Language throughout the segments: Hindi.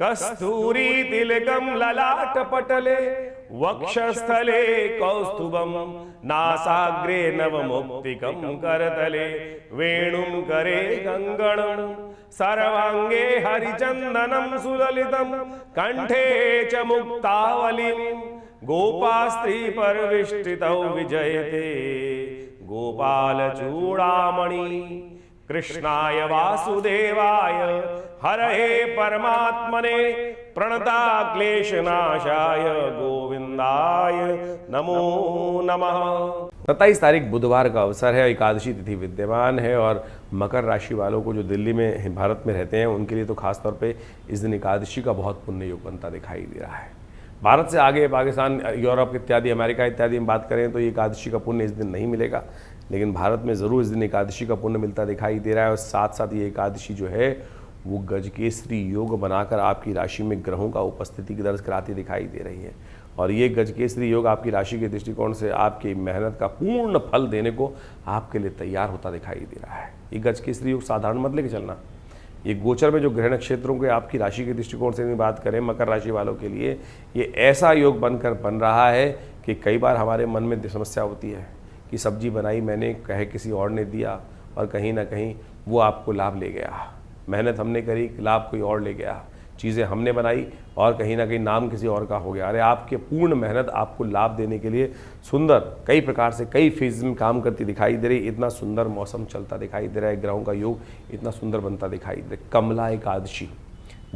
कस्तूरी तिलकम ललाटपटले वक्षस्थले कौस्तुभम नासाग्रे नवमुक्तिकम करतले वेणुं करे गंगणं सर्वांगे हरिचंदनं सुललितं कंठे च मुक्तावलिं गोपास्त्री परविष्टितौ विजयते गोपाल चूड़ामणि कृष्णाय वासुदेवाय हरहे परमात्मने प्रणता क्लेशनाशाय गोविंदाय नमो नमः। 27 तारीख बुधवार का अवसर है, एकादशी तिथि विद्यमान है और मकर राशि वालों को जो दिल्ली में भारत में रहते हैं उनके लिए तो खास तौर पे इस दिन एकादशी का बहुत पुण्य योग बनता दिखाई दे रहा है। भारत से आगे पाकिस्तान, यूरोप इत्यादि, अमेरिका इत्यादि में बात करें तो ये एकादशी का पुण्य इस दिन नहीं मिलेगा, लेकिन भारत में ज़रूर इस दिन एकादशी का पुण्य मिलता दिखाई दे रहा है। और साथ साथ ये एकादशी जो है वो गजकेसरी योग बनाकर आपकी राशि में ग्रहों का उपस्थिति की दर्ज कराती दिखाई दे रही है। और ये गजकेसरी योग आपकी राशि के दृष्टिकोण से आपकी मेहनत का पूर्ण फल देने को आपके लिए तैयार होता दिखाई दे रहा है। ये गजकेसरी योग साधारण मत लेके चलना। ये गोचर में जो ग्रह नक्षत्रों के आपकी राशि के दृष्टिकोण से बात करें मकर राशि वालों के लिए, ये ऐसा योग बनकर बन रहा है कि कई बार हमारे मन में समस्या होती है कि सब्जी बनाई मैंने, कहे किसी और ने दिया और कहीं ना कहीं वो आपको लाभ ले गया। मेहनत हमने करी, लाभ कोई और ले गया। चीज़ें हमने बनाई और कहीं ना कहीं नाम किसी और का हो गया। अरे आपके पूर्ण मेहनत आपको लाभ देने के लिए सुंदर कई प्रकार से कई फेज में काम करती दिखाई दे रही। इतना सुंदर मौसम चलता दिखाई दे रहा है, ग्रहों का योग इतना सुंदर बनता दिखाई दे रहा है। कमला एकादशी,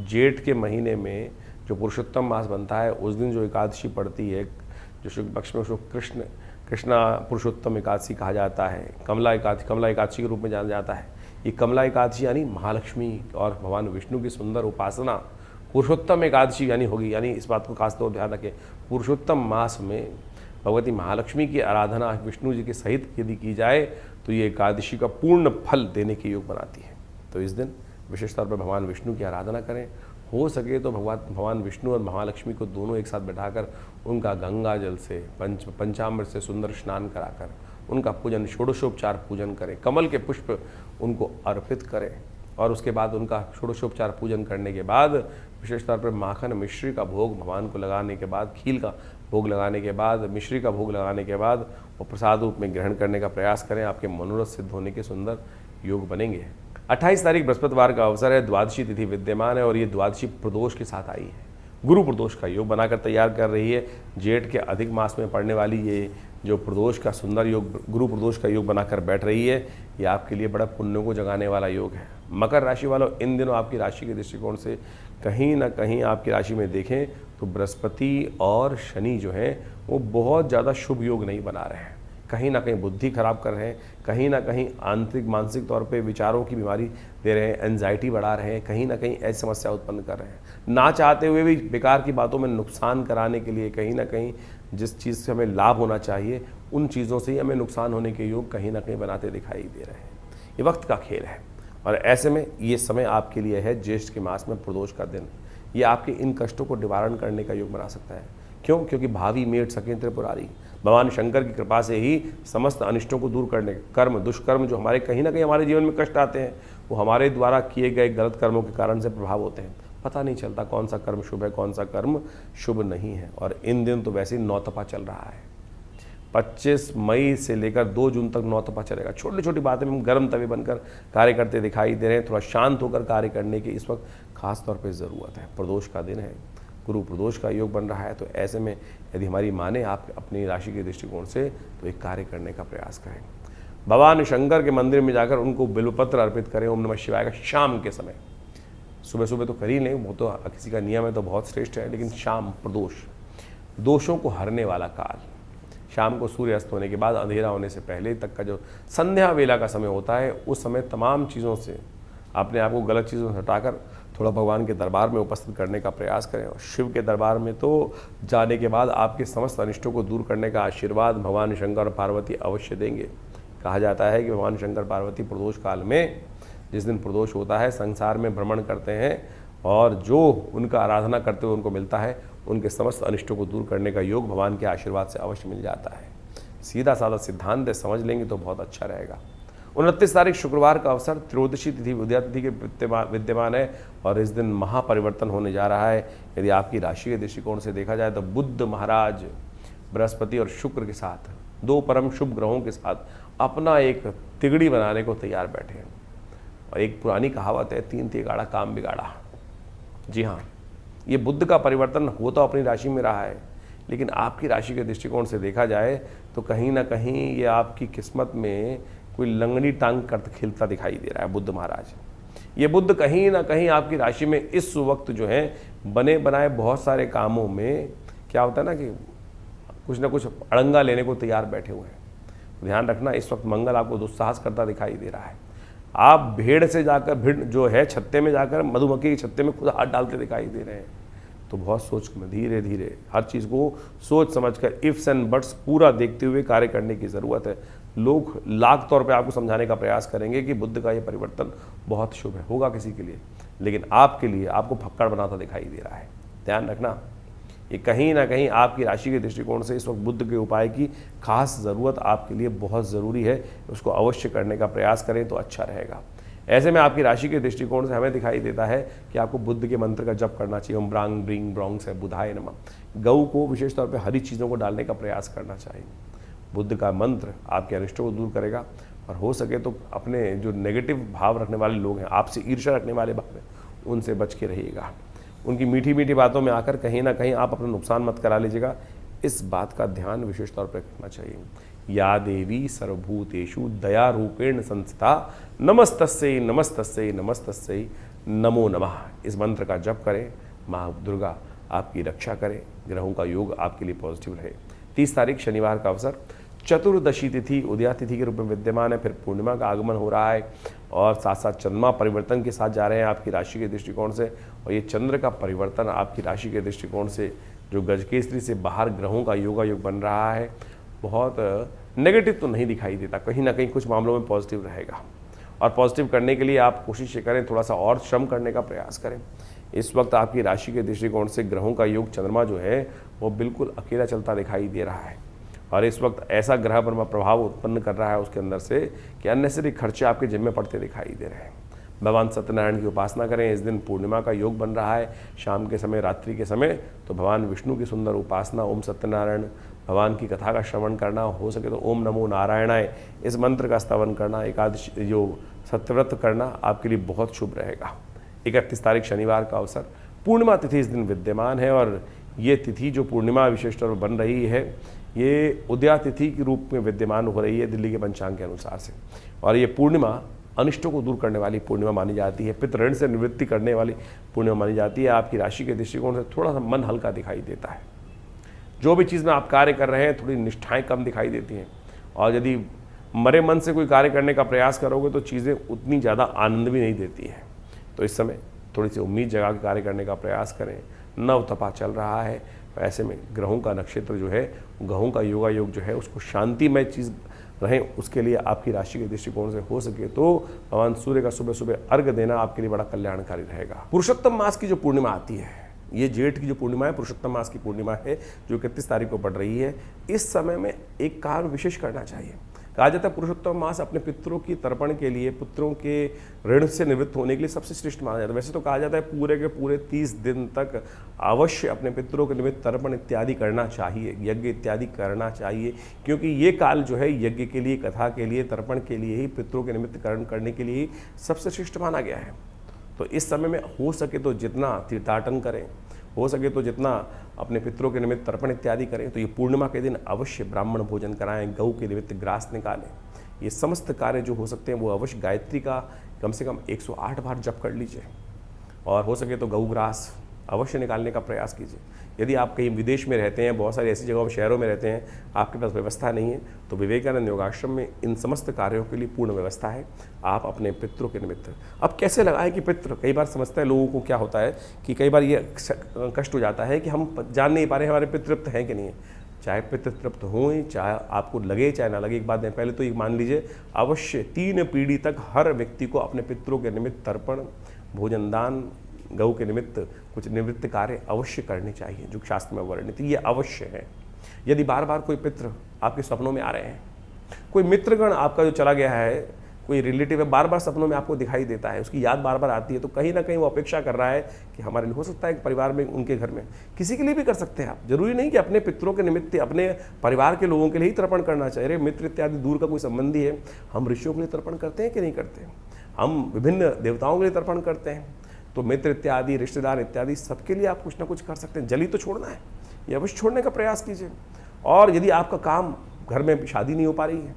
जेठ के महीने में जो पुरुषोत्तम मास बनता है उस दिन जो एकादशी पड़ती है, जो शुक्ल पक्ष में उसको कृष्णा पुरुषोत्तम एकादशी कहा जाता है। कमला एकादशी के रूप में जाना जाता है। ये कमला एकादशी यानी महालक्ष्मी और भगवान विष्णु की सुंदर उपासना पुरुषोत्तम एकादशी यानी होगी। यानी इस बात को खासतौर पर ध्यान रखें, पुरुषोत्तम मास में भगवती महालक्ष्मी की आराधना विष्णु जी के सहित यदि की जाए तो ये एकादशी का पूर्ण फल देने के योग बनाती है। तो इस दिन विशेष तौर पर भगवान विष्णु की आराधना करें। हो सके तो भगवान विष्णु और महालक्ष्मी को दोनों एक साथ बैठाकर उनका गंगा जल से पंचामृत से सुंदर स्नान कराकर उनका पूजन, षोडशोपचार पूजन करें। कमल के पुष्प उनको अर्पित करें और उसके बाद उनका षोडशोपचार पूजन करने के बाद विशेष तौर पर माखन मिश्री का भोग भगवान को लगाने के बाद, खील का भोग लगाने के बाद, मिश्री का भोग लगाने के बाद वो प्रसाद रूप में ग्रहण करने का प्रयास करें। आपके मनोरथ सिद्ध होने के सुंदर योग बनेंगे। 28 तारीख बृहस्पतिवार का अवसर है, द्वादशी तिथि विद्यमान है और ये द्वादशी प्रदोष के साथ आई है। गुरु प्रदोष का योग बनाकर तैयार कर रही है। जेठ के अधिक मास में पड़ने वाली ये जो प्रदोष का सुंदर योग, गुरु प्रदोष का योग बनाकर बैठ रही है, ये आपके लिए बड़ा पुण्यों को जगाने वाला योग है। मकर राशि वालों, इन दिनों आपकी राशि के दृष्टिकोण से कहीं ना कहीं आपकी राशि में देखें तो बृहस्पति और शनि जो हैं वो बहुत ज़्यादा शुभ योग नहीं बना रहे हैं। कहीं ना कहीं बुद्धि खराब कर रहे हैं, कहीं ना कहीं आंतरिक मानसिक तौर पे विचारों की बीमारी दे रहे हैं, एंजाइटी बढ़ा रहे हैं, कहीं ना कहीं ऐसी समस्या उत्पन्न कर रहे हैं। ना चाहते हुए भी बेकार की बातों में नुकसान कराने के लिए कहीं ना कहीं जिस चीज़ से हमें लाभ होना चाहिए उन चीज़ों से ही हमें नुकसान होने के योग कहीं ना कहीं बनाते दिखाई दे रहे हैं। ये वक्त का खेल है और ऐसे में ये समय आपके लिए है ज्येष्ठ के मास में प्रदोष का दिन। ये आपके इन कष्टों को निवारण करने का योग बना सकता है। क्यों? क्योंकि भावी मेट सके त्रिपुरारी, भगवान शंकर की कृपा से ही समस्त अनिष्टों को दूर करने, कर्म दुष्कर्म जो हमारे कहीं ना कहीं हमारे जीवन में कष्ट आते हैं वो हमारे द्वारा किए गए गलत कर्मों के कारण से प्रभाव होते हैं। पता नहीं चलता कौन सा कर्म शुभ है, कौन सा कर्म शुभ नहीं है। और इन दिन तो वैसे ही नौतपा चल रहा है। 25 मई से लेकर 2 जून तक नौतपा चलेगा। छोटी छोटी बातें में हम गर्म तवे बनकर कार्य करते दिखाई दे रहे हैं। थोड़ा शांत होकर कार्य करने की इस वक्त खास तौर पर ज़रूरत है। प्रदोष का दिन है, गुरु प्रदोष का योग बन रहा है। तो ऐसे में यदि हमारी माने आप अपनी राशि के दृष्टिकोण से तो एक कार्य करने का प्रयास करें। भगवान शंकर के मंदिर में जाकर उनको बिल्वपत्र अर्पित करें ओम नमः शिवाय का शाम के समय। सुबह सुबह तो कर ही नहीं, वो तो किसी का नियम है तो बहुत श्रेष्ठ है, लेकिन शाम प्रदोष, दोषों को हरने वाला काल, शाम को सूर्य अस्त होने के बाद अंधेरा होने से पहले तक का जो संध्या वेला का समय होता है उस समय तमाम चीज़ों से अपने आप को, गलत चीज़ों से हटाकर थोड़ा भगवान के दरबार में उपस्थित करने का प्रयास करें। और शिव के दरबार में तो जाने के बाद आपके समस्त अनिष्टों को दूर करने का आशीर्वाद भगवान शंकर और पार्वती अवश्य देंगे। कहा जाता है कि भगवान शंकर पार्वती प्रदोष काल में, जिस दिन प्रदोष होता है, संसार में भ्रमण करते हैं और जो उनका आराधना करते हुए उनको मिलता है उनके समस्त अनिष्टों को दूर करने का योग भगवान के आशीर्वाद से अवश्य मिल जाता है। सीधा साधा सिद्धांत समझ लेंगे तो बहुत अच्छा रहेगा। 29 तारीख शुक्रवार का अवसर, त्रयोदशी तिथि उदया तिथि के विद्यमान है और इस दिन महापरिवर्तन होने जा रहा है। यदि आपकी राशि के दृष्टिकोण से देखा जाए तो बुध महाराज बृहस्पति और शुक्र के साथ, दो परम शुभ ग्रहों के साथ अपना एक तिगड़ी बनाने को तैयार बैठे हैं। और एक पुरानी कहावत है, 3 तिगाड़ा काम बिगाड़ा। जी हाँ, ये बुध का परिवर्तन हो तो अपनी राशि में रहा है, लेकिन आपकी राशि के दृष्टिकोण से देखा जाए तो कहीं ना कहीं ये आपकी किस्मत में कोई लंगड़ी टांग कर खिलता दिखाई दे रहा है बुध महाराज। ये बुध कहीं ना कहीं आपकी राशि में इस वक्त जो है बने बनाए बहुत सारे कामों में क्या होता है ना कि कुछ ना कुछ अड़ंगा लेने को तैयार बैठे हुए हैं। ध्यान रखना, इस वक्त मंगल आपको दुस्साहस करता दिखाई दे रहा है। आप भेड़ से जाकर, भीड़ जो है छत्ते में जाकर मधुमक्खी के छत्ते में खुद हाथ डालते दिखाई दे रहे हैं। तो बहुत सोच में, धीरे धीरे हर चीज़ को सोच समझकर इफ्स एंड बट्स पूरा देखते हुए कार्य करने की ज़रूरत है। लोग लाख तौर पे आपको समझाने का प्रयास करेंगे कि बुध का ये परिवर्तन बहुत शुभ है, होगा किसी के लिए, लेकिन आपके लिए आपको फक्कड़ बनाता दिखाई दे रहा है। ध्यान रखना, ये कहीं ना कहीं आपकी राशि के दृष्टिकोण से इस वक्त बुध के उपाय की खास ज़रूरत आपके लिए बहुत ज़रूरी है। उसको अवश्य करने का प्रयास करें तो अच्छा रहेगा। ऐसे में आपकी राशि के दृष्टिकोण से हमें दिखाई देता है कि आपको बुध के मंत्र का जप करना चाहिए। ओम ब्रांग ब्रिंग ब्रोंग से बुधाय नमः। गऊ को विशेष तौर पर हरी चीज़ों को डालने का प्रयास करना चाहिए। बुध का मंत्र आपके अनिष्टों को दूर करेगा और हो सके तो अपने जो नेगेटिव भाव रखने वाले लोग हैं, आपसे ईर्ष्या रखने वाले भाव हैं, उनसे बच के रहिएगा। उनकी मीठी मीठी बातों में आकर कहीं ना कहीं आप अपना नुकसान मत करा लीजिएगा। इस बात का ध्यान विशेष तौर पर रखना चाहिए। या देवी सर्वभूतेषु दया रूपेण संस्थिता नमस्तस्यै नमस्तस्यै नमस्तस्यै नमो नमः। इस मंत्र का जप करें, माँ दुर्गा आपकी रक्षा करें, ग्रहों का योग आपके लिए पॉजिटिव रहे। 30 तारीख शनिवार का अवसर, चतुर्दशी तिथि उदया तिथि के रूप में विद्यमान है। फिर पूर्णिमा का आगमन हो रहा है और साथ साथ चंद्रमा परिवर्तन के साथ जा रहे हैं आपकी राशि के दृष्टिकोण से। और ये चंद्र का परिवर्तन आपकी राशि के दृष्टिकोण से जो गजकेसरी से बाहर ग्रहों का योगायोग बन रहा है, बहुत नेगेटिव तो नहीं दिखाई देता, कहीं ना कहीं कुछ मामलों में पॉजिटिव रहेगा। और पॉजिटिव करने के लिए आप कोशिश करें, थोड़ा सा और श्रम करने का प्रयास करें। इस वक्त आपकी राशि के दृष्टिकोण से ग्रहों का योग चंद्रमा जो है वो बिल्कुल अकेला चलता दिखाई दे रहा है और इस वक्त ऐसा ग्रह पर प्रभाव उत्पन्न कर रहा है उसके अंदर से कि अननेसेसरी खर्चे आपके जिम्मे पड़ते दिखाई दे रहे हैं। भगवान सत्यनारायण की उपासना करें। इस दिन पूर्णिमा का योग बन रहा है, शाम के समय, रात्रि के समय, तो भगवान विष्णु की सुंदर उपासना, ओम सत्यनारायण भगवान की कथा का श्रवण करना, हो सके तो ओम नमो नारायणाय इस मंत्र का स्तवन करना, एकादशी जो सत्यव्रत करना आपके लिए बहुत शुभ रहेगा। 31 तारीख शनिवार का अवसर, पूर्णिमा तिथि इस दिन विद्यमान है और ये तिथि जो पूर्णिमा विशेष तौर पर बन रही है, ये उदया तिथि के रूप में विद्यमान हो रही है दिल्ली के पंचांग के अनुसार से। और ये पूर्णिमा अनिष्टों को दूर करने वाली पूर्णिमा मानी जाती है, पितृऋण से निवृत्ति करने वाली पूर्णिमा मानी जाती है। आपकी राशि के दृष्टिकोण से थोड़ा सा मन हल्का दिखाई देता है। जो भी चीज़ में आप कार्य कर रहे हैं, थोड़ी निष्ठाएं कम दिखाई देती हैं और यदि मरे मन से कोई कार्य करने का प्रयास करोगे तो चीज़ें उतनी ज़्यादा आनंद भी नहीं देती हैं। तो इस समय थोड़ी सी उम्मीद जगा के कार्य करने का प्रयास करें। नव तपा चल रहा है, ऐसे में ग्रहों का नक्षत्र जो है, ग्रहों का योगा योग जो है, उसको शांतिमय चीज़ रहें, उसके लिए आपकी राशि के दृष्टिकोण से हो सके तो भगवान सूर्य का सुबह सुबह अर्घ्य देना आपके लिए बड़ा कल्याणकारी रहेगा। पुरुषोत्तम मास की जो पूर्णिमा आती है, ये जेठ की जो पूर्णिमा है, पुरुषोत्तम मास की पूर्णिमा है जो 31 तारीख को पड़ रही है। इस समय में एक कार्य विशेष करना चाहिए। कहा जाता है पुरुषोत्तम मास अपने पितरों की तर्पण के लिए, पुत्रों के ऋण से निवृत्त होने के लिए सबसे श्रेष्ठ माना जाता है। वैसे तो कहा जाता है पूरे के पूरे 30 दिन तक अवश्य अपने पितरों के निमित्त तर्पण इत्यादि करना चाहिए, यज्ञ इत्यादि करना चाहिए, क्योंकि ये काल जो है यज्ञ के लिए, कथा के लिए, तर्पण के लिए ही, पितरों के निमित्त कर्म करने के लिए सबसे श्रेष्ठ माना गया है। तो इस समय में हो सके तो जितना तीर्थाटन करें, हो सके तो जितना अपने पितरों के निमित्त तर्पण इत्यादि करें। तो ये पूर्णिमा के दिन अवश्य ब्राह्मण भोजन कराएं, गऊ के निमित्त ग्रास निकालें। ये समस्त कार्य जो हो सकते हैं वो अवश्य गायत्री का कम से कम 108 बार जप कर लीजिए और हो सके तो गऊ ग्रास अवश्य निकालने का प्रयास कीजिए। यदि आप कहीं विदेश में रहते हैं, बहुत सारी ऐसी जगहों में, शहरों में रहते हैं, आपके पास व्यवस्था नहीं है, तो विवेकानंद योगाश्रम में इन समस्त कार्यों के लिए पूर्ण व्यवस्था है। आप अपने पितरों के निमित्त अब कैसे लगाएं कि पितृ, कई बार समझता है लोगों को क्या होता है कि कई बार ये कष्ट हो जाता है कि हम जान नहीं पा रहे हमारे पितृ तृप्त हैं कि नहीं है। चाहे पितृ तृप्त हों, चाहे आपको लगे चाहे ना लगे, एक बात नहीं, पहले तो ये मान लीजिए अवश्य 3 पीढ़ी तक हर व्यक्ति को अपने पितरों के निमित्त तर्पण, भोजन दान, गऊ के निमित्त कुछ निवृत्त कार्य अवश्य करने चाहिए जो शास्त्र में वर्णित, ये अवश्य है। यदि बार बार कोई पितृ आपके सपनों में आ रहे हैं, कोई मित्रगण आपका जो चला गया है, कोई रिलेटिव है, बार बार सपनों में आपको दिखाई देता है, उसकी याद बार बार आती है, तो कहीं ना कहीं वो अपेक्षा कर रहा है कि हमारे लिए हो सकता है कि परिवार में, उनके घर में, किसी के लिए भी कर सकते हैं आप। जरूरी नहीं कि अपने पितरों के निमित्त अपने परिवार के लोगों के लिए ही तर्पण करना चाहिए। मित्र इत्यादि दूर का कोई संबंधी है, हम ऋषियों के लिए तर्पण करते हैं कि नहीं करते? हम विभिन्न देवताओं के लिए तर्पण करते हैं। तो मित्र इत्यादि, रिश्तेदार इत्यादि, सबके लिए आप कुछ ना कुछ कर सकते हैं। जली तो छोड़ना है, ये अवश्य छोड़ने का प्रयास कीजिए। और यदि आपका काम, घर में शादी नहीं हो पा रही है,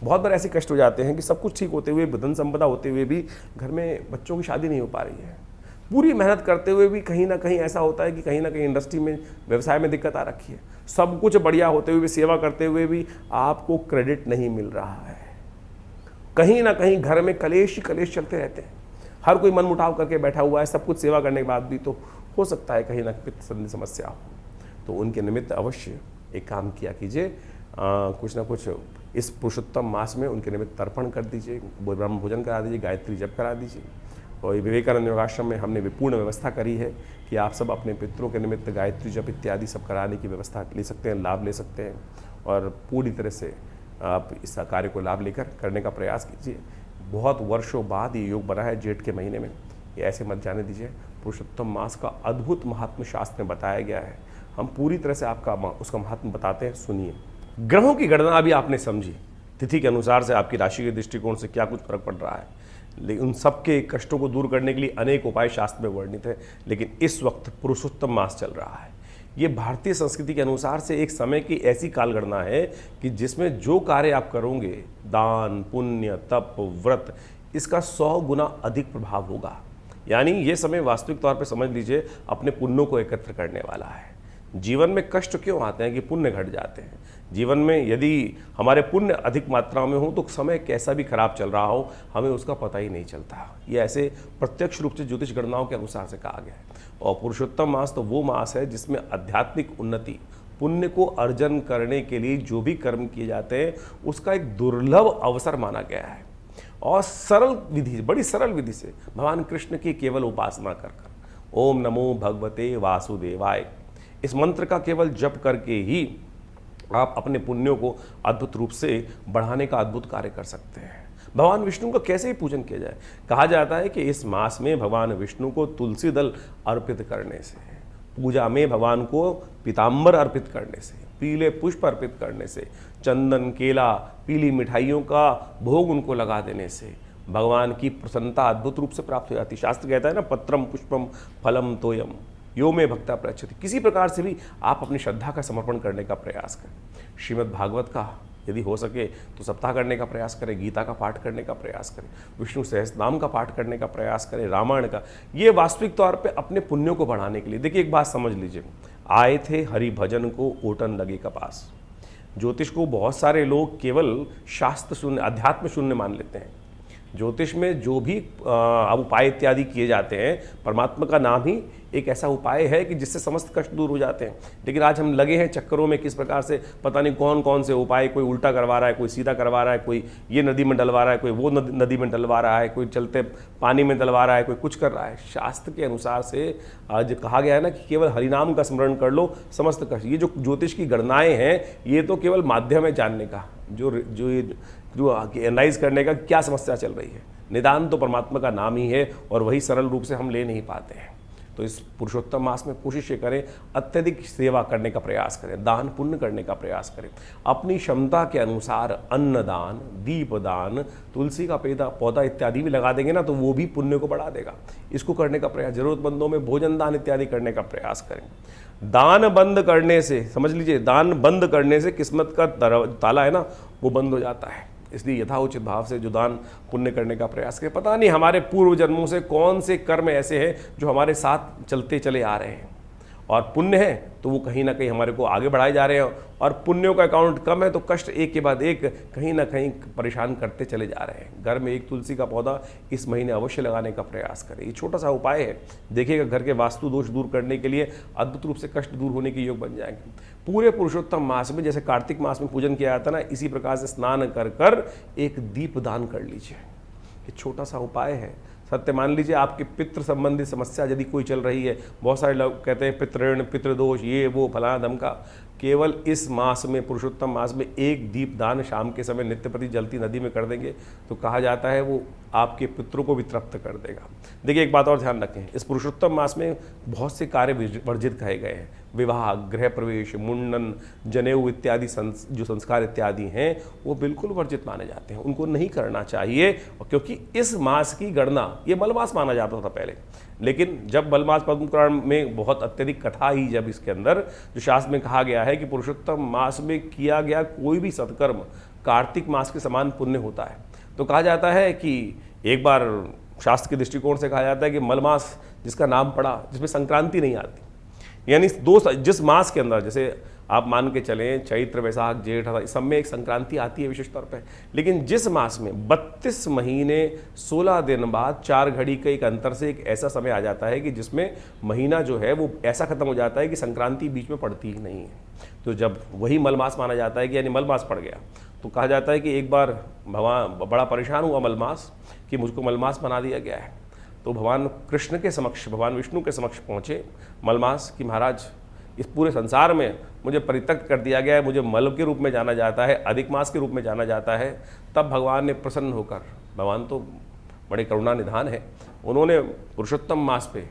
बहुत बार ऐसे कष्ट हो जाते हैं कि सब कुछ ठीक होते हुए, धन संपदा होते हुए भी घर में बच्चों की शादी नहीं हो पा रही है। पूरी मेहनत करते हुए भी कहीं ना कहीं ऐसा होता है कि कहीं ना कहीं इंडस्ट्री में, व्यवसाय में दिक्कत आ रखी है। सब कुछ बढ़िया होते हुए भी, सेवा करते हुए भी आपको क्रेडिट नहीं मिल रहा है। कहीं ना कहीं घर में कलेश ही कलेश चलते रहते हैं। हर कोई मनमुटाव करके बैठा हुआ है, सब कुछ सेवा करने के बाद भी। तो हो सकता है कहीं ना पित्त संबंधी समस्या हो, तो उनके निमित्त अवश्य एक काम किया कीजिए, कुछ ना कुछ इस पुरुषोत्तम मास में उनके निमित्त तर्पण कर दीजिए, ब्रह्म भोजन करा दीजिए, गायत्री जप करा दीजिए। और विवेकानंद योगाश्रम में हमने विपूर्ण व्यवस्था करी है कि आप सब अपने पितरों के निमित्त गायत्री जप इत्यादि सब कराने की व्यवस्था ले सकते हैं, लाभ ले सकते हैं। और पूरी तरह से आप इस कार्य को लाभ लेकर करने का प्रयास कीजिए। बहुत वर्षों बाद ये योग बना है जेठ के महीने में, ये ऐसे मत जाने दीजिए। पुरुषोत्तम मास का अद्भुत महात्म शास्त्र में बताया गया है, हम पूरी तरह से आपका उसका महात्म बताते हैं, सुनिए। ग्रहों की गणना अभी आपने समझी, तिथि के अनुसार से आपकी राशि के दृष्टिकोण से क्या कुछ फर्क पड़ रहा है, लेकिन उन सबके कष्टों को दूर करने के लिए अनेक उपाय शास्त्र में वर्णित है। लेकिन इस वक्त पुरुषोत्तम मास चल रहा है, ये भारतीय संस्कृति के अनुसार से एक समय की ऐसी कालगणना है कि जिसमें जो कार्य आप करोगे, दान, पुण्य, तप, व्रत, इसका 100 गुना अधिक प्रभाव होगा। यानी ये समय वास्तविक तौर पे समझ लीजिए अपने पुण्यों को एकत्र करने वाला है। जीवन में कष्ट क्यों आते हैं कि पुण्य घट जाते हैं। जीवन में यदि हमारे पुण्य अधिक मात्रा में हो तो समय कैसा भी खराब चल रहा हो, हमें उसका पता ही नहीं चलता। ये ऐसे प्रत्यक्ष रूप से ज्योतिष गणनाओं के अनुसार से कहा गया है। और पुरुषोत्तम मास तो वो मास है जिसमें आध्यात्मिक उन्नति, पुण्य को अर्जन करने के लिए जो भी कर्म किए जाते हैं उसका एक दुर्लभ अवसर माना गया है। और सरल विधि, बड़ी सरल विधि से भगवान कृष्ण की केवल उपासना कर ओम नमो भगवते वासुदेवाय, इस मंत्र का केवल जप करके ही आप अपने पुण्यों को अद्भुत रूप से बढ़ाने का अद्भुत कार्य कर सकते हैं। भगवान विष्णु का कैसे ही पूजन किया जाए, कहा जाता है कि इस मास में भगवान विष्णु को तुलसी दल अर्पित करने से, पूजा में भगवान को पीताम्बर अर्पित करने से, पीले पुष्प अर्पित करने से, चंदन, केला, पीली मिठाइयों का भोग उनको लगा देने से भगवान की प्रसन्नता अद्भुत रूप से प्राप्त हो जाती। शास्त्र कहता है ना, पत्रम पुष्पम फलम तोयम यो में भक्ता प्रयच्छति। किसी प्रकार से भी आप अपनी श्रद्धा का समर्पण करने का प्रयास करें। श्रीमद् भागवत का यदि हो सके तो सप्ताह करने का प्रयास करें, गीता का पाठ करने का प्रयास करें, विष्णु सहस्त्रनाम का पाठ करने का प्रयास करें, रामायण का। ये वास्तविक तौर पे अपने पुण्यों को बढ़ाने के लिए। देखिए एक बात समझ लीजिए, आए थे हरि भजन को ओटन लगे कपास। ज्योतिष को बहुत सारे लोग केवल शास्त्र शून्य, अध्यात्म शून्य मान लेते हैं। ज्योतिष में जो भी उपाय इत्यादि किए जाते हैं, परमात्मा का नाम ही एक ऐसा उपाय है कि जिससे समस्त कष्ट दूर हो जाते हैं। लेकिन आज हम लगे हैं चक्करों में, किस प्रकार से पता नहीं कौन कौन से उपाय, कोई उल्टा करवा रहा है, कोई सीधा करवा रहा है, कोई ये नदी में डलवा रहा है, कोई वो नदी में डलवा रहा है, कोई चलते पानी में डलवा रहा है, कोई कुछ कर रहा है। शास्त्र के अनुसार से आज कहा गया है ना कि केवल हरिनाम का स्मरण कर लो, समस्त कष्ट। ये जो ज्योतिष की गणनाएं हैं, ये तो केवल माध्यम है जानने का, जो एनालाइज करने का क्या समस्या चल रही है। निदान तो परमात्मा का नाम ही है और वही सरल रूप से हम ले नहीं पाते हैं। तो इस पुरुषोत्तम मास में कोशिश ये करें, अत्यधिक सेवा करने का प्रयास करें, दान पुण्य करने का प्रयास करें। अपनी क्षमता के अनुसार अन्नदान, दीपदान, तुलसी का पौधा इत्यादि भी लगा देंगे ना तो वो भी पुण्य को बढ़ा देगा। इसको करने का प्रयास, जरूरतमंदों में भोजन दान इत्यादि करने का प्रयास करें। दान बंद करने से, समझ लीजिए, दान बंद करने से किस्मत का ताला है ना वो बंद हो जाता है। इसलिए यथाउचित भाव से जो दान पुण्य करने का प्रयास करें। पता नहीं हमारे पूर्व जन्मों से कौन से कर्म ऐसे हैं जो हमारे साथ चलते चले आ रहे हैं, और पुण्य है तो वो कहीं ना कहीं हमारे को आगे बढ़ाए जा रहे हैं, और पुण्यों का अकाउंट कम है तो कष्ट एक के बाद एक कहीं ना कहीं परेशान करते चले जा रहे हैं। घर में एक तुलसी का पौधा इस महीने अवश्य लगाने का प्रयास करें। ये छोटा सा उपाय है, देखिएगा घर के वास्तु दोष दूर करने के लिए अद्भुत रूप से कष्ट दूर होने के योग बन जाएंगे। पूरे पुरुषोत्तम मास में, जैसे कार्तिक मास में पूजन किया जाता है ना, इसी प्रकार से स्नान कर कर एक दीप दान कर लीजिए। ये छोटा सा उपाय है। सत्य मान लीजिए आपके पितृ संबंधी समस्या यदि कोई चल रही है, बहुत सारे लोग कहते हैं पितृण, पितृदोष, ये वो फलाना धमका, केवल इस मास में, पुरुषोत्तम मास में, एक दीपदान शाम के समय नित्य प्रति जलती नदी में कर देंगे तो कहा जाता है वो आपके पितरों को भी तृप्त कर देगा। देखिए एक बात और ध्यान रखें, इस पुरुषोत्तम मास में बहुत से कार्य वर्जित कहे गए हैं। विवाह, गृह प्रवेश, मुंडन, जनेऊ इत्यादि जो संस्कार इत्यादि हैं वो बिल्कुल वर्जित माने जाते हैं, उनको नहीं करना चाहिए। क्योंकि इस मास की गणना, ये मलमास माना जाता था पहले, लेकिन जब मलमास पद्म पुराण में बहुत अत्यधिक कथा ही, जब इसके अंदर जो शास्त्र में कहा गया है कि पुरुषोत्तम मास में किया गया कोई भी सत्कर्म कार्तिक मास के समान पुण्य होता है, तो कहा जाता है कि एक बार शास्त्र के दृष्टिकोण से कहा जाता है कि मलमास जिसका नाम पड़ा, जिसमें संक्रांति नहीं आती, यानी जिस मास के अंदर, जैसे आप मान के चलें चैत्र, वैशाख, जेठ, इस सब में एक संक्रांति आती है विशेष तौर पे, लेकिन जिस मास में 32 महीने 16 दिन बाद 4 घड़ी के एक अंतर से एक ऐसा समय आ जाता है कि जिसमें महीना जो है वो ऐसा खत्म हो जाता है कि संक्रांति बीच में पड़ती ही नहीं है, तो जब वही मलमास माना जाता है कि यानी मलमास पड़ गया, तो कहा जाता है कि एक बार भगवान बड़ा परेशान हुआ मलमास कि मुझको मलमास बना दिया गया है, तो भगवान कृष्ण के समक्ष, भगवान विष्णु के समक्ष पहुँचे मलमास कि महाराज इस पूरे संसार में मुझे परित्यक्त कर दिया गया है, मुझे मल के रूप में जाना जाता है, अधिक मास के रूप में जाना जाता है। तब भगवान ने प्रसन्न होकर, भगवान तो बड़े करुणा निधान है, उन्होंने पुरुषोत्तम मास पे,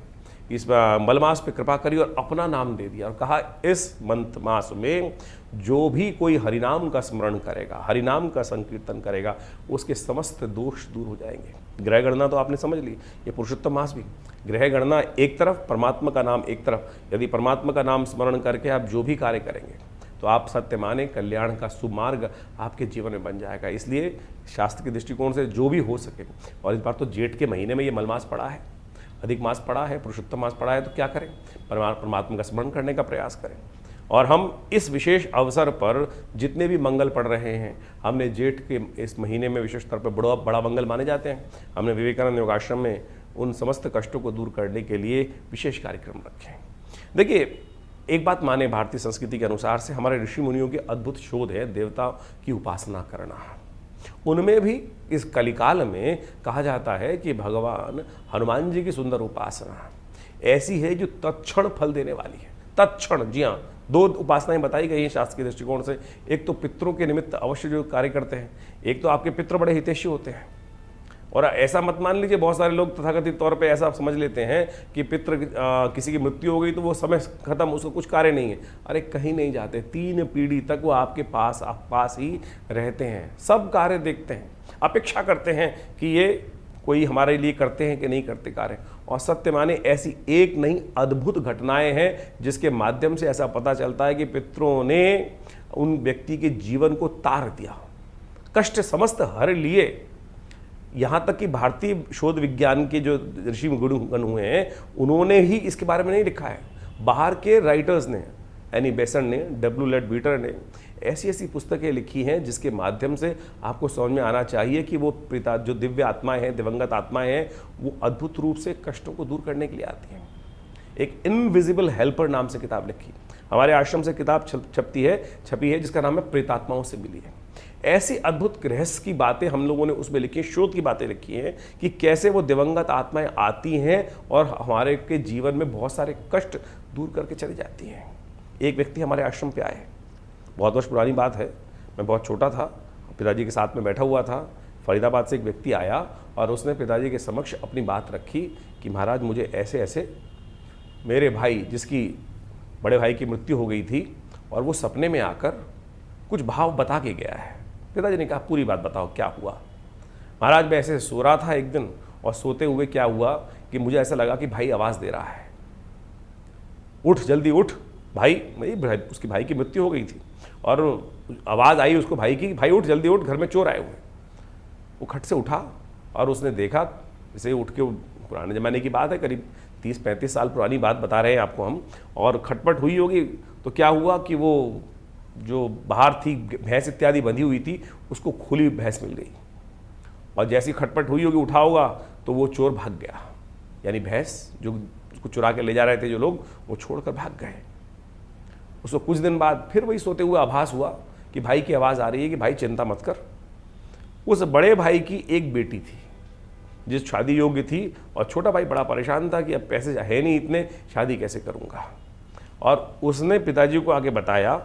इस मलमास पे कृपा करी और अपना नाम दे दिया और कहा इस मंथ मास में जो भी कोई हरिनाम का स्मरण करेगा, हरिनाम का संकीर्तन करेगा, उसके समस्त दोष दूर हो जाएंगे। ग्रह गणना तो आपने समझ ली, ये पुरुषोत्तम मास भी ग्रह गणना एक तरफ, परमात्मा का नाम एक तरफ। यदि परमात्मा का नाम स्मरण करके आप जो भी कार्य करेंगे तो आप सत्य माने कल्याण का सुमार्ग आपके जीवन में बन जाएगा। इसलिए शास्त्र के दृष्टिकोण से जो भी हो सके, और इस बार तो जेठ के महीने में ये मलमास पड़ा है, अधिक मास पड़ा है, पुरुषोत्तम मास पड़ा है, तो क्या करें, परमात्मा का स्मरण करने का प्रयास करें। और हम इस विशेष अवसर पर जितने भी मंगल पढ़ रहे हैं, हमने जेठ के इस महीने में विशेष तौर पर बड़ा मंगल माने जाते हैं, हमने विवेकानंद योगाश्रम में उन समस्त कष्टों को दूर करने के लिए विशेष कार्यक्रम रखे हैं। देखिए एक बात माने, भारतीय संस्कृति के अनुसार से हमारे ऋषि मुनियों के अद्भुत शोध है देवता की उपासना करना। उनमें भी इस कलिकाल में कहा जाता है कि भगवान हनुमान जी की सुंदर उपासना ऐसी है जो तत्क्षण फल देने वाली है। तत्क्षण, जी हाँ, 2 उपासनाएं बताई गई हैं शास्त्र के दृष्टिकोण से। एक तो पितरों के निमित्त अवश्य जो कार्य करते हैं, एक तो आपके पितृ बड़े हितैषी होते हैं। और ऐसा मत मान लीजिए, बहुत सारे लोग तथाकथित तौर पे ऐसा समझ लेते हैं कि पितृ किसी की मृत्यु हो गई तो वो समय खत्म, उसको कुछ कार्य नहीं है। अरे कहीं नहीं जाते, 3 पीढ़ी तक वो आपके पास ही रहते हैं, सब कार्य देखते हैं, अपेक्षा करते हैं कि ये कोई हमारे लिए करते हैं कि नहीं करते कार्य। और सत्य माने ऐसी एक नहीं अद्भुत घटनाएं हैं जिसके माध्यम से ऐसा पता चलता है कि पितरों ने उन व्यक्ति के जीवन को तार दिया, कष्ट समस्त हर लिए। यहाँ तक कि भारतीय शोध विज्ञान के जो ऋषि गण हुए हैं उन्होंने ही इसके बारे में नहीं लिखा है, बाहर के राइटर्स ने, एनी बेसन ने, डब्ल्यू लेड बीटर ने ऐसी ऐसी पुस्तकें लिखी हैं जिसके माध्यम से आपको समझ में आना चाहिए कि वो पिता जो दिव्य आत्माएं हैं, दिवंगत आत्माएं हैं, वो अद्भुत रूप से कष्टों को दूर करने के लिए आती हैं। एक इनविजिबल हेल्पर नाम से किताब लिखी, हमारे आश्रम से किताब छपी है जिसका नाम है प्रेतात्माओं से मिली है। ऐसी अद्भुत रहस्य की बातें हम लोगों ने उसमें लिखी, शोध की बातें लिखी हैं कि कैसे वो दिवंगत आत्माएं आती हैं और हमारे के जीवन में बहुत सारे कष्ट दूर करके चली जाती हैं। एक व्यक्ति हमारे आश्रम पे आए, बहुत वर्ष पुरानी बात है, मैं बहुत छोटा था, पिताजी के साथ में बैठा हुआ था। फरीदाबाद से एक व्यक्ति आया और उसने पिताजी के समक्ष अपनी बात रखी कि महाराज मुझे ऐसे ऐसे मेरे भाई, जिसकी बड़े भाई की मृत्यु हो गई थी, और वो सपने में आकर कुछ भाव बता के गया है। पिताजी ने कहा पूरी बात बताओ क्या हुआ। महाराज मैं ऐसे सो रहा था एक दिन, और सोते हुए क्या हुआ कि मुझे ऐसा लगा कि भाई आवाज़ दे रहा है, उठ जल्दी उठ भाई। उसकी भाई की मृत्यु हो गई थी और आवाज़ आई उसको भाई की, भाई उठ जल्दी उठ, घर में चोर आए हुए। वो खट से उठा और उसने देखा, इसे उठ के, पुराने ज़माने की बात है, करीब 30-35 साल पुरानी बात बता रहे हैं आपको हम, और खटपट हुई होगी। तो क्या हुआ कि वो जो बाहर थी भैंस इत्यादि बंधी हुई थी, उसको खुली भैंस मिल गई, और जैसी खटपट हुई होगी, उठा होगा, तो वो चोर भाग गया। यानी भैंस जो उसको चुरा के ले जा रहे थे जो लोग, वो छोड़कर भाग गए। उसको कुछ दिन बाद फिर वही सोते हुए आभास हुआ कि भाई की आवाज़ आ रही है कि भाई चिंता मत कर। उस बड़े भाई की एक बेटी थी जिस शादी योग्य थी, और छोटा भाई बड़ा परेशान था कि अब पैसे है नहीं इतने, शादी कैसे करूँगा। और उसने पिताजी को आके बताया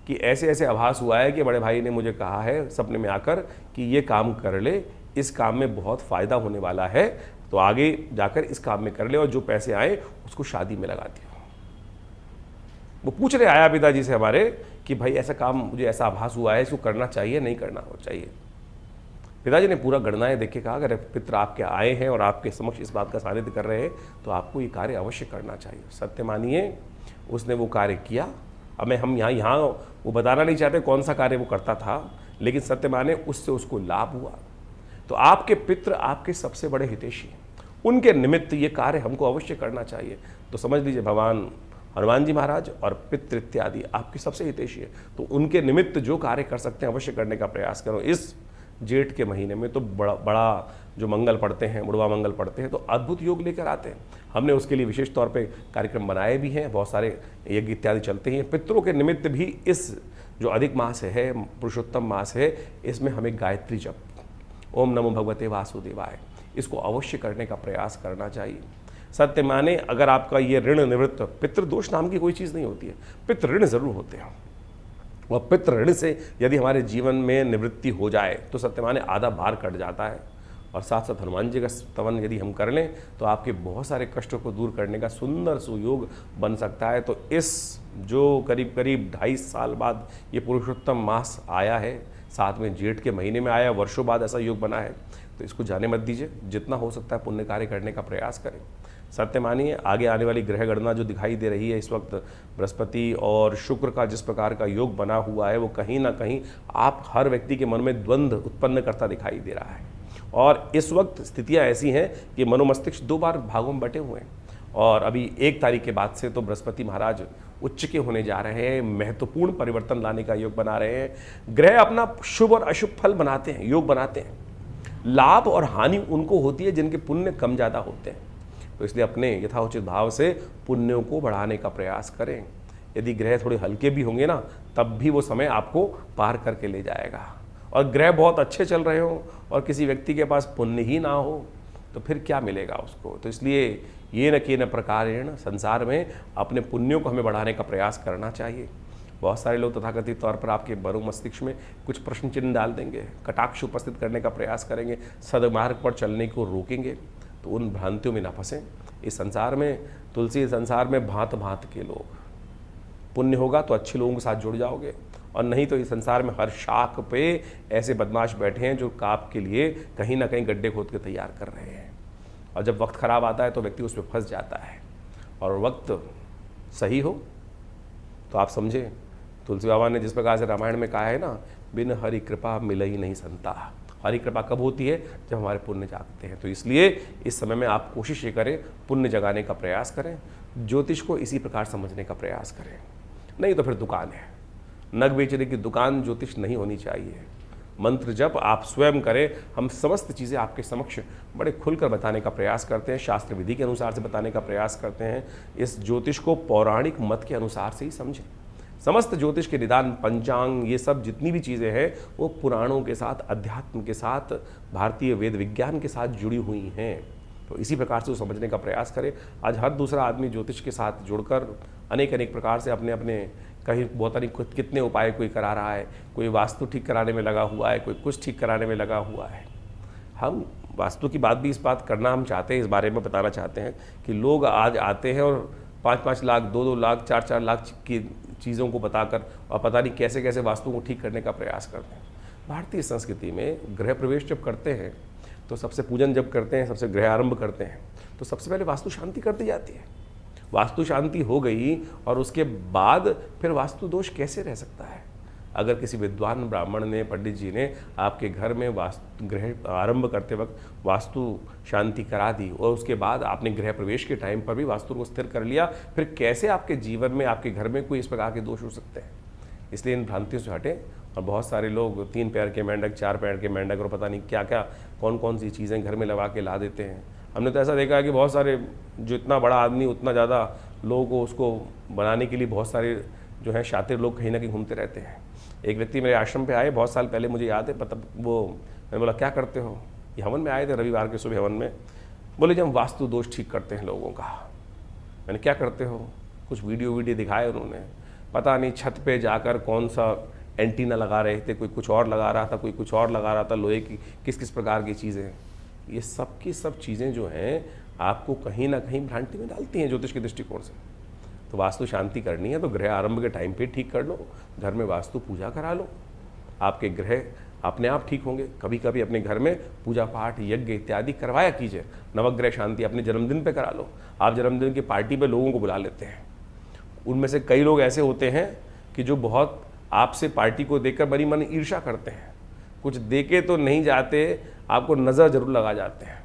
कि ऐसे ऐसे आभास हुआ है कि बड़े भाई ने मुझे कहा है सपने में आकर कि ये काम कर ले, इस काम में बहुत फ़ायदा होने वाला है, तो आगे जाकर इस काम में कर ले और जो पैसे आए उसको शादी में लगा दियो। वो पूछने आया पिताजी से हमारे कि भाई ऐसा काम, मुझे ऐसा आभास हुआ है, इसको करना चाहिए नहीं करना चाहिए। पिताजी ने पूरा गणनाएं देख के कहा अगर पितर आपके आए हैं और आपके समक्ष इस बात का सानिध्य कर रहे हैं तो आपको ये कार्य अवश्य करना चाहिए। सत्य मानिए उसने वो कार्य किया। अब मैं हम यहाँ वो बताना नहीं चाहते कौन सा कार्य वो करता था, लेकिन सत्य माने उससे उसको लाभ हुआ। तो आपके पितृ आपके सबसे बड़े हितैषी हैं, उनके निमित्त ये कार्य हमको अवश्य करना चाहिए। तो समझ लीजिए भगवान हनुमान जी महाराज और पितृ इत्यादि आपके सबसे हितैषी है, तो उनके निमित्त जो कार्य कर सकते हैं अवश्य करने का प्रयास करो। इस जेठ के महीने में तो बड़ा जो मंगल पढ़ते हैं, बुढ़वा मंगल पढ़ते हैं, तो अद्भुत योग लेकर आते हैं। हमने उसके लिए विशेष तौर पे कार्यक्रम बनाए भी हैं, बहुत सारे यज्ञ इत्यादि चलते हैं। पितरों के निमित्त भी इस जो अधिक मास है, पुरुषोत्तम मास है, इसमें हमें गायत्री जप, ओम नमो भगवते वासुदेवाय, इसको अवश्य करने का प्रयास करना चाहिए। सत्य माने अगर आपका ये ऋण निवृत्त, पितृदोष नाम की कोई चीज़ नहीं होती है, पितृ ऋण जरूर होते हैं, और पितृ ऋण से यदि हमारे जीवन में निवृत्ति हो जाए तो सत्य माने आधा भार कट जाता है। और साथ साथ हनुमान जी का स्तवन यदि हम कर लें तो आपके बहुत सारे कष्टों को दूर करने का सुंदर सुयोग बन सकता है। तो इस जो करीब करीब 2.5 साल बाद ये पुरुषोत्तम मास आया है, साथ में जेठ के महीने में आया, वर्षों बाद ऐसा योग बना है, तो इसको जाने मत दीजिए। जितना हो सकता है पुण्य कार्य करने का प्रयास करें। सत्य मानिए आगे आने वाली ग्रह गणना जो दिखाई दे रही है इस वक्त, बृहस्पति और शुक्र का जिस प्रकार का योग बना हुआ है, वो कहीं ना कहीं आप हर व्यक्ति के मन में द्वंद्व उत्पन्न करता दिखाई दे रहा है। और इस वक्त स्थितियां ऐसी हैं कि मनोमस्तिष्क 2 बार भागों में बटे हुए हैं, और अभी 1 तारीख के बाद से तो बृहस्पति महाराज उच्च के होने जा रहे हैं, महत्वपूर्ण परिवर्तन लाने का योग बना रहे हैं। ग्रह अपना शुभ और अशुभ फल बनाते हैं, योग बनाते हैं। लाभ और हानि उनको होती है जिनके पुण्य कम ज़्यादा होते हैं। तो इसलिए अपने यथाउचित भाव से पुण्यों को बढ़ाने का प्रयास करें। यदि ग्रह थोड़े हल्के भी होंगे ना, तब भी वो समय आपको पार करके ले जाएगा। और ग्रह बहुत अच्छे चल रहे हो और किसी व्यक्ति के पास पुण्य ही ना हो तो फिर क्या मिलेगा उसको। तो इसलिए ये न कि न प्रकारेण संसार में अपने पुण्यों को हमें बढ़ाने का प्रयास करना चाहिए। बहुत सारे लोग तथाकथित तौर पर आपके बरु मस्तिष्क में कुछ प्रश्न चिन्ह डाल देंगे, कटाक्ष उपस्थित करने का प्रयास करेंगे, सदमार्ग पर चलने को रोकेंगे, तो उन भ्रांतियों में ना फंसें। इस संसार में, तुलसी संसार में भांत भांत के लोग, पुण्य होगा तो अच्छे लोगों के साथ जुड़ जाओगे, और नहीं तो इस संसार में हर शाख पे ऐसे बदमाश बैठे हैं जो काप के लिए कहीं ना कहीं गड्ढे खोद के तैयार कर रहे हैं। और जब वक्त खराब आता है तो व्यक्ति उस पर फंस जाता है। और वक्त सही हो तो आप समझें, तुलसी बाबा ने जिस प्रकार से रामायण में कहा है ना, बिन हरि कृपा मिल ही नहीं संता। हरि कृपा कब होती है? जब हमारे पुण्य जागते हैं। तो इसलिए इस समय में आप कोशिश ये करें, पुण्य जगाने का प्रयास करें, ज्योतिष को इसी प्रकार समझने का प्रयास करें। नहीं तो फिर दुकान है, नग बेचने की दुकान ज्योतिष नहीं होनी चाहिए। मंत्र जप आप स्वयं करें। हम समस्त चीज़ें आपके समक्ष बड़े खुलकर बताने का प्रयास करते हैं, शास्त्र विधि के अनुसार से बताने का प्रयास करते हैं। इस ज्योतिष को पौराणिक मत के अनुसार से ही समझें। समस्त ज्योतिष के निदान, पंचांग, ये सब जितनी भी चीज़ें हैं वो पुराणों के साथ, अध्यात्म के साथ, भारतीय वेद विज्ञान के साथ जुड़ी हुई हैं। तो इसी प्रकार से वो समझने का प्रयास करें। आज हर दूसरा आदमी ज्योतिष के साथ जुड़कर अनेक अनेक प्रकार से अपने अपने कहीं बहुत अनेक कितने उपाय कोई करा रहा है। कोई वास्तु ठीक कराने में लगा हुआ है, कोई कुछ ठीक कराने में लगा हुआ है। हम वास्तु की बात भी इस बात करना हम चाहते हैं, इस बारे में बताना चाहते हैं कि लोग आज आते हैं और 5-5 लाख, 2-2 लाख, 4-4 लाख की चीज़ों को बताकर और पता नहीं कैसे कैसे वास्तु को ठीक करने का प्रयास करते हैं। भारतीय संस्कृति में गृह प्रवेश जब करते हैं तो सबसे पूजन जब करते हैं, सबसे गृह आरंभ करते हैं, तो सबसे पहले वास्तु शांति कर दी जाती है। वास्तु शांति हो गई और उसके बाद फिर वास्तु दोष कैसे रह सकता है? अगर किसी विद्वान ब्राह्मण ने, पंडित जी ने आपके घर में वास्तु गृह आरंभ करते वक्त वास्तु शांति करा दी और उसके बाद आपने गृह प्रवेश के टाइम पर भी वास्तु को स्थिर कर लिया, फिर कैसे आपके जीवन में, आपके घर में कोई इस प्रकार के दोष हो सकते हैं? इसलिए इन भ्रांतियों से हटें। और बहुत सारे लोग 3 पैर के मेंढक, 4 पैर के मेंढक और पता नहीं क्या क्या कौन कौन सी चीज़ें घर में लगा के ला देते हैं। हमने तो ऐसा देखा है कि बहुत सारे, जो इतना बड़ा आदमी उतना ज़्यादा लोगों को उसको बनाने के लिए बहुत सारे जो हैं शातिर लोग कहीं ना कहीं घूमते रहते हैं। एक व्यक्ति मेरे आश्रम पे आए बहुत साल पहले, मुझे याद है, मतलब वो, मैंने बोला क्या करते हो? ये हवन में आए थे, रविवार के सुबह हवन में। बोले जी हम वास्तु दोष ठीक करते हैं लोगों का। मैंने क्या करते हो? कुछ वीडियो दिखाए उन्होंने। पता नहीं छत पे जाकर कौन सा एंटीना लगा रहे थे, कोई कुछ और लगा रहा था, कोई कुछ और लगा रहा था, लोहे की किस किस प्रकार की चीज़ें हैं। ये सब की सब चीज़ें जो हैं आपको कहीं ना कहीं भ्रांति में डालती हैं ज्योतिष के दृष्टिकोण से। तो वास्तु शांति करनी है तो गृह आरंभ के टाइम पे ठीक कर लो, घर में वास्तु पूजा करा लो, आपके ग्रह अपने आप ठीक होंगे। कभी कभी अपने घर में पूजा पाठ यज्ञ इत्यादि करवाया कीजिए। नवग्रह शांति अपने जन्मदिन पे करा लो। आप जन्मदिन की पार्टी पे लोगों को बुला लेते हैं, उनमें से कई लोग ऐसे होते हैं कि जो बहुत आपसे पार्टी को देखकर बड़ी मन ईर्ष्या करते हैं, कुछ देके तो नहीं जाते, आपको नज़र जरूर लगा जाते हैं।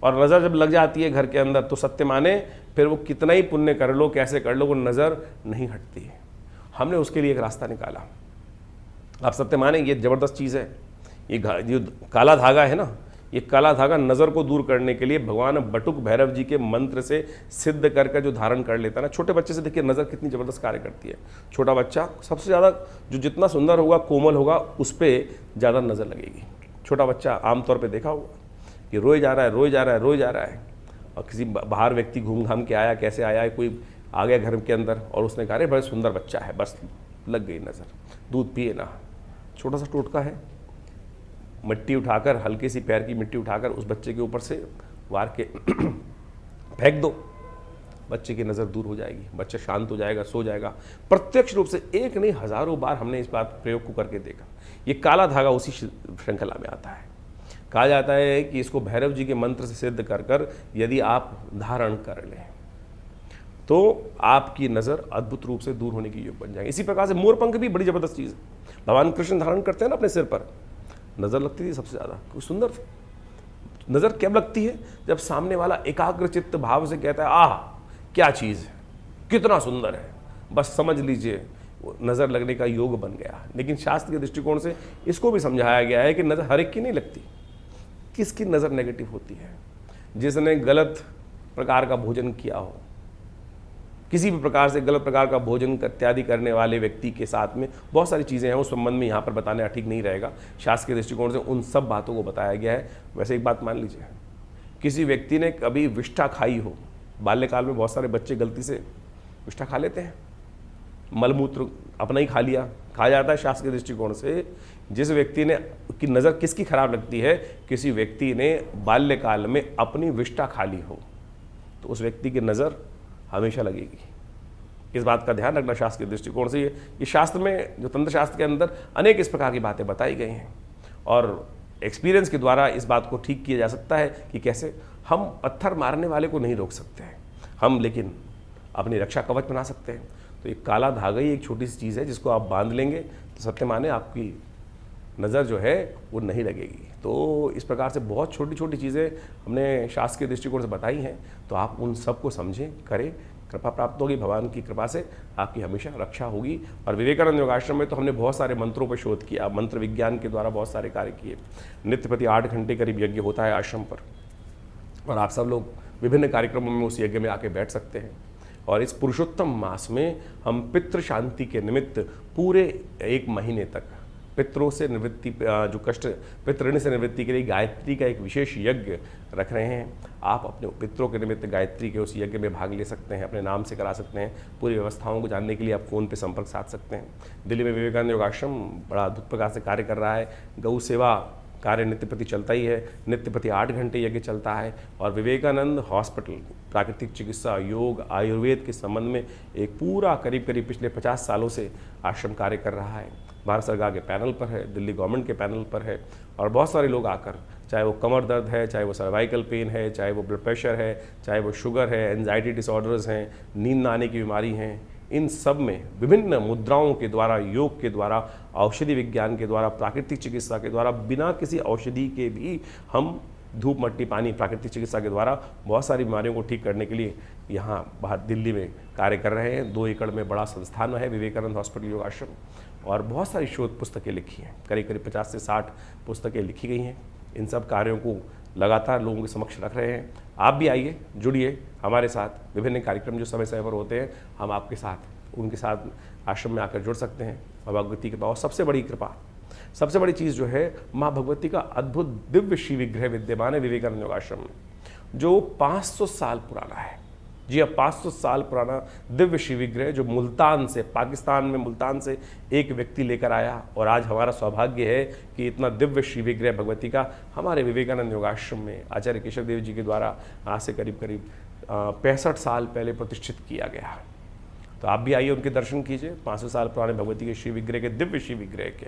और नज़र जब लग जाती है घर के अंदर तो सत्य माने फिर वो कितना ही पुण्य कर लो, कैसे कर लो, वो नज़र नहीं हटती है। हमने उसके लिए एक रास्ता निकाला। आप सत्य माने ये ज़बरदस्त चीज़ है। ये जो काला धागा है ना, ये काला धागा नज़र को दूर करने के लिए भगवान बटुक भैरव जी के मंत्र से सिद्ध करके जो धारण कर लेता है ना, छोटे बच्चे से देखिए नज़र कितनी ज़बरदस्त कार्य करती है। छोटा बच्चा सबसे ज़्यादा जो जितना सुंदर होगा, कोमल होगा, उस पर ज़्यादा नज़र लगेगी। छोटा बच्चा आमतौर पर देखा होगा कि रोए जा रहा है, रोए जा रहा है, रोए जा रहा है, और किसी बाहर व्यक्ति घूम घाम के आया, कैसे आया है, कोई आ गया घर के अंदर और उसने कहा अरे बड़ा सुंदर बच्चा है, बस लग गई नज़र, दूध पिए ना। छोटा सा टोटका है, मिट्टी उठाकर, हल्की सी पैर की मिट्टी उठाकर उस बच्चे के ऊपर से वार के फेंक दो, बच्चे की नज़र दूर हो जाएगी, बच्चा शांत हो जाएगा, सो जाएगा। प्रत्यक्ष रूप से एक नहीं हज़ारों बार हमने इस बात प्रयोग को करके देखा। ये काला धागा उसी श्रृंखला में आता है। कहा जाता है कि इसको भैरव जी के मंत्र से सिद्ध कर कर यदि आप धारण कर लें तो आपकी नज़र अद्भुत रूप से दूर होने की योग बन जाएगी। इसी प्रकार से मोरपंख भी बड़ी ज़बरदस्त चीज़ है। भगवान कृष्ण धारण करते हैं ना अपने सिर पर, नज़र लगती थी सबसे ज़्यादा, कुछ सुंदर नज़र कब लगती है? जब सामने वाला एकाग्र चित्त भाव से कहता है आह क्या चीज़ है, कितना सुंदर है, बस समझ लीजिए नज़र लगने का योग बन गया। लेकिन शास्त्र के दृष्टिकोण से इसको भी समझाया गया है कि नज़र हर एक की नहीं लगती। किसकी नज़र नेगेटिव होती है? जिसने गलत प्रकार का भोजन किया हो, किसी भी प्रकार से गलत प्रकार का भोजन इत्यादि करने वाले व्यक्ति के साथ में बहुत सारी चीज़ें हैं, उस संबंध में यहाँ पर बताना ठीक नहीं रहेगा। शास्त्र के दृष्टिकोण से उन सब बातों को बताया गया है। वैसे एक बात मान लीजिए, किसी व्यक्ति ने कभी विष्ठा खाई हो, बाल्यकाल में बहुत सारे बच्चे गलती से विष्ठा खा लेते हैं, मलमूत्र अपना ही खा लिया। कहा जाता है शास्त्र के दृष्टिकोण से जिस व्यक्ति ने की नज़र किसकी खराब लगती है, किसी व्यक्ति ने बाल्यकाल में अपनी विष्ठा खा ली हो तो उस व्यक्ति की नज़र हमेशा लगेगी। इस बात का ध्यान रखना शास्त्र के दृष्टिकोण से। ये शास्त्र में जो तंत्र शास्त्र के अंदर अनेक इस प्रकार की बातें बताई गई हैं और एक्सपीरियंस के द्वारा इस बात को ठीक किया जा सकता है कि कैसे हम पत्थर मारने वाले को नहीं रोक सकते हैं हम, लेकिन अपनी रक्षा कवच बना सकते हैं। तो एक काला धागा ही एक छोटी सी चीज़ है जिसको आप बांध लेंगे तो सत्य माने आपकी नज़र जो है वो नहीं लगेगी। तो इस प्रकार से बहुत छोटी छोटी चीज़ें हमने शास्त्र के दृष्टिकोण से बताई हैं, तो आप उन सबको समझें, करें, कृपा प्राप्त होगी। भगवान की कृपा से आपकी हमेशा रक्षा होगी। और विवेकानंद योगाश्रम में तो हमने बहुत सारे मंत्रों पर शोध किया, मंत्र विज्ञान के द्वारा बहुत सारे कार्य किए। नित्य प्रति 8 घंटे करीब यज्ञ होता है आश्रम पर, और आप सब लोग विभिन्न कार्यक्रमों में उस यज्ञ में आके बैठ सकते हैं। और इस पुरुषोत्तम मास में हम पितृ शांति के निमित्त पूरे 1 महीने तक पितरों से निवृत्ति, जो कष्ट पितृण से निवृत्ति के लिए गायत्री का एक विशेष यज्ञ रख रहे हैं। आप अपने पितरों के निमित्त गायत्री के उस यज्ञ में भाग ले सकते हैं, अपने नाम से करा सकते हैं। पूरी व्यवस्थाओं को जानने के लिए आप फ़ोन पे संपर्क साध सकते हैं। दिल्ली में विवेकानंद योगाश्रम बड़ा अद्भुत प्रकार से कार्य कर रहा है। गौ सेवा कार्य नित्य प्रति चलता ही है, नित्य प्रति 8 घंटे यज्ञ चलता है। और विवेकानंद हॉस्पिटल प्राकृतिक चिकित्सा, योग, आयुर्वेद के संबंध में एक पूरा करीब पिछले 50 सालों से आश्रम कार्य कर रहा है। भारत सरकार के पैनल पर है, दिल्ली गवर्नमेंट के पैनल पर है, और बहुत सारे लोग आकर, चाहे वो कमर दर्द है, चाहे वो सर्वाइकल पेन है, चाहे वो ब्लड प्रेशर है, चाहे वो शुगर है, एंजाइटी डिसऑर्डर्स हैं, नींद न आने की बीमारी हैं, इन सब में विभिन्न मुद्राओं के द्वारा, योग के द्वारा, औषधि विज्ञान के द्वारा, प्राकृतिक चिकित्सा के द्वारा, बिना किसी औषधि के भी हम धूप मट्टी पानी प्राकृतिक चिकित्सा के द्वारा बहुत सारी बीमारियों को ठीक करने के लिए यहाँ बाहर दिल्ली में कार्य कर रहे हैं। 2 एकड़ में बड़ा संस्थान है विवेकानंद हॉस्पिटल योगाश्रम, और बहुत सारी शोध पुस्तकें लिखी हैं, करीब 50 से 60 पुस्तकें लिखी गई हैं। इन सब कार्यों को लगातार लोगों के समक्ष रख रहे हैं। आप भी आइए, जुड़िए हमारे साथ। विभिन्न कार्यक्रम जो समय समय पर होते हैं, हम आपके साथ उनके साथ आश्रम में आकर जुड़ सकते हैं। और भगवती कृपा, और सबसे बड़ी कृपा, सबसे बड़ी चीज़ जो है, माँ भगवती का अद्भुत दिव्य श्री विग्रह विद्यमान है विवेकानंद योगाश्रम में, जो 500 साल पुराना है। जी अब 500 साल पुराना दिव्य शिव विग्रह जो मुल्तान से, पाकिस्तान में मुल्तान से एक व्यक्ति लेकर आया, और आज हमारा सौभाग्य है कि इतना दिव्य शिव विग्रह भगवती का हमारे विवेकानंद योगाश्रम में आचार्य केशव देव जी के द्वारा आज से करीब करीब 65 साल पहले प्रतिष्ठित किया गया। तो आप भी आइए, उनके दर्शन कीजिए 500 साल पुराने भगवती के शिव विग्रह के, दिव्य शिव विग्रह के।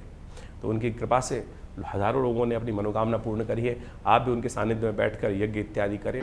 तो उनकी कृपा से हजारों लोगों ने अपनी मनोकामना पूर्ण करी है। आप भी उनके सानिध्य में बैठकर यज्ञ इत्यादि करें।